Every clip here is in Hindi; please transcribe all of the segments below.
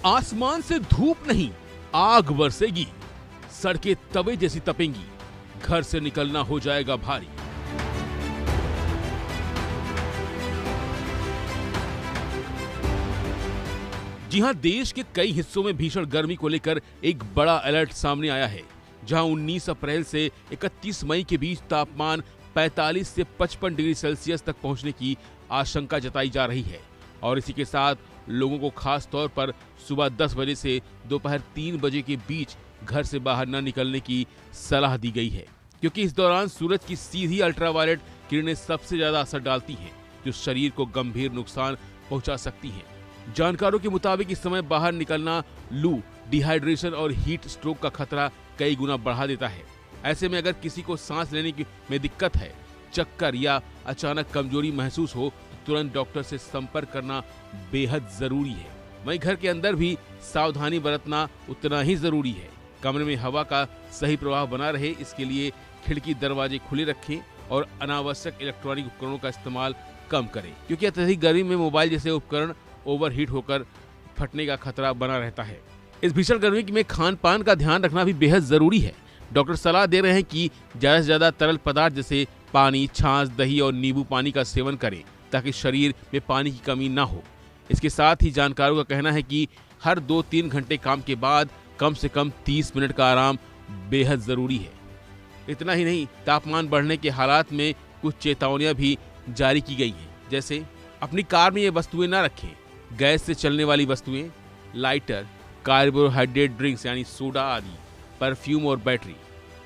आसमान से धूप नहीं, आग बरसेगी, सड़कें तवे जैसी तपेंगी, घर से निकलना हो जाएगा भारी। जी हां, देश के कई हिस्सों में भीषण गर्मी को लेकर एक बड़ा अलर्ट सामने आया है, जहां 19 अप्रैल से 31 मई के बीच तापमान 45 से 55 डिग्री सेल्सियस तक पहुंचने की आशंका जताई जा रही है। और इसी के साथ लोगों को खास तौर पर सुबह 10 बजे से दोपहर 3 बजे के बीच घर से बाहर न निकलने की सलाह दी गई है, क्योंकि इस दौरान सूरज की सीधी अल्ट्रावायलेट किरणें सबसे ज्यादा असर डालती हैं, जो शरीर को गंभीर नुकसान पहुंचा सकती हैं। जानकारों के मुताबिक इस समय बाहर निकलना लू, डिहाइड्रेशन और हीट स्ट्रोक का खतरा कई गुना बढ़ा देता है। ऐसे में अगर किसी को सांस लेने में दिक्कत है, चक्कर या अचानक कमजोरी महसूस हो तो तुरंत डॉक्टर से संपर्क करना बेहद जरूरी है। वहीं घर के अंदर भी सावधानी बरतना उतना ही जरूरी है। कमरे में हवा का सही प्रवाह बना रहे, इसके लिए खिड़की दरवाजे खुले रखें और अनावश्यक इलेक्ट्रॉनिक उपकरणों का इस्तेमाल कम करें, क्योंकि अत्यधिक गर्मी में मोबाइल जैसे उपकरण ओवरहीट होकर फटने का खतरा बना रहता है। इस भीषण गर्मी में खान पान का ध्यान रखना भी बेहद जरूरी है। डॉक्टर सलाह दे रहे हैं कि ज्यादा से ज्यादा तरल पदार्थ जैसे पानी, छाछ, दही और नींबू पानी का सेवन करें, ताकि शरीर में पानी की कमी ना हो। इसके साथ ही जानकारों का कहना है कि हर 2-3 घंटे काम के बाद कम से कम 30 मिनट का आराम बेहद जरूरी है। इतना ही नहीं, तापमान बढ़ने के हालात में कुछ चेतावनियां भी जारी की गई हैं, जैसे अपनी कार में ये वस्तुएं ना रखें, गैस से चलने वाली वस्तुएं, लाइटर, कार्बोहाइड्रेट ड्रिंक्स यानी सोडा आदि, परफ्यूम और बैटरी।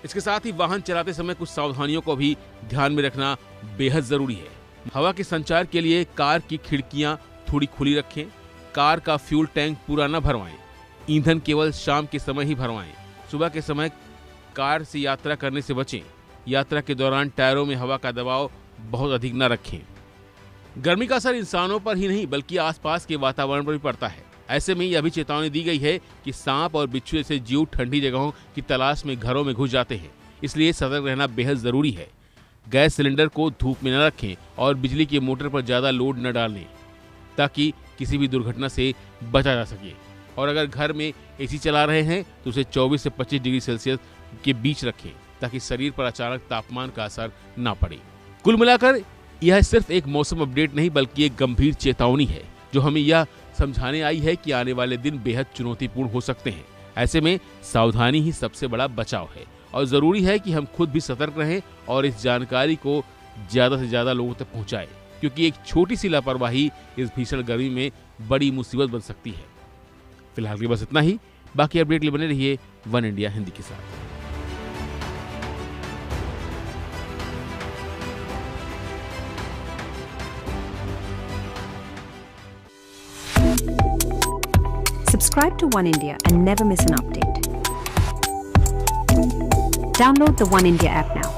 इसके साथ ही वाहन चलाते समय कुछ सावधानियों को भी ध्यान में रखना बेहद जरूरी है। हवा के संचार के लिए कार की खिड़कियां थोड़ी खुली रखें, कार का फ्यूल टैंक पूरा न भरवाएं, ईंधन केवल शाम के समय ही भरवाएं, सुबह के समय कार से यात्रा करने से बचें, यात्रा के दौरान टायरों में हवा का दबाव बहुत अधिक न रखें। गर्मी का असर इंसानों पर ही नहीं बल्कि आसपास के वातावरण पर भी पड़ता है। ऐसे में यह भी चेतावनी दी गई है कि सांप और बिच्छू जैसे जीव ठंडी जगहों की तलाश में घरों में घुस जाते हैं, इसलिए सतर्क रहना बेहद जरूरी है। गैस सिलेंडर को धूप में न रखें और बिजली की मोटर पर ज्यादा लोड न डालें, ताकि किसी भी दुर्घटना से बचा जा सके। और अगर घर में एसी चला रहे हैं तो उसे 24 से 25 डिग्री सेल्सियस के बीच रखें, ताकि शरीर पर अचानक तापमान का असर न पड़े। कुल मिलाकर यह सिर्फ एक मौसम अपडेट नहीं बल्कि एक गंभीर चेतावनी है, जो हमें यह समझाने आई है कि आने वाले दिन बेहद चुनौतीपूर्ण हो सकते हैं। ऐसे में सावधानी ही सबसे बड़ा बचाव है और जरूरी है कि हम खुद भी सतर्क रहें और इस जानकारी को ज्यादा से ज्यादा लोगों तक पहुंचाएं, क्योंकि एक छोटी सी लापरवाही इस भीषण गर्मी में बड़ी मुसीबत बन सकती है। फिलहाल के बस इतना ही। बाकी अपडेट के लिए बने रहिए वन इंडिया हिंदी के साथ। Subscribe to One India and never miss an update. Download the One India app now.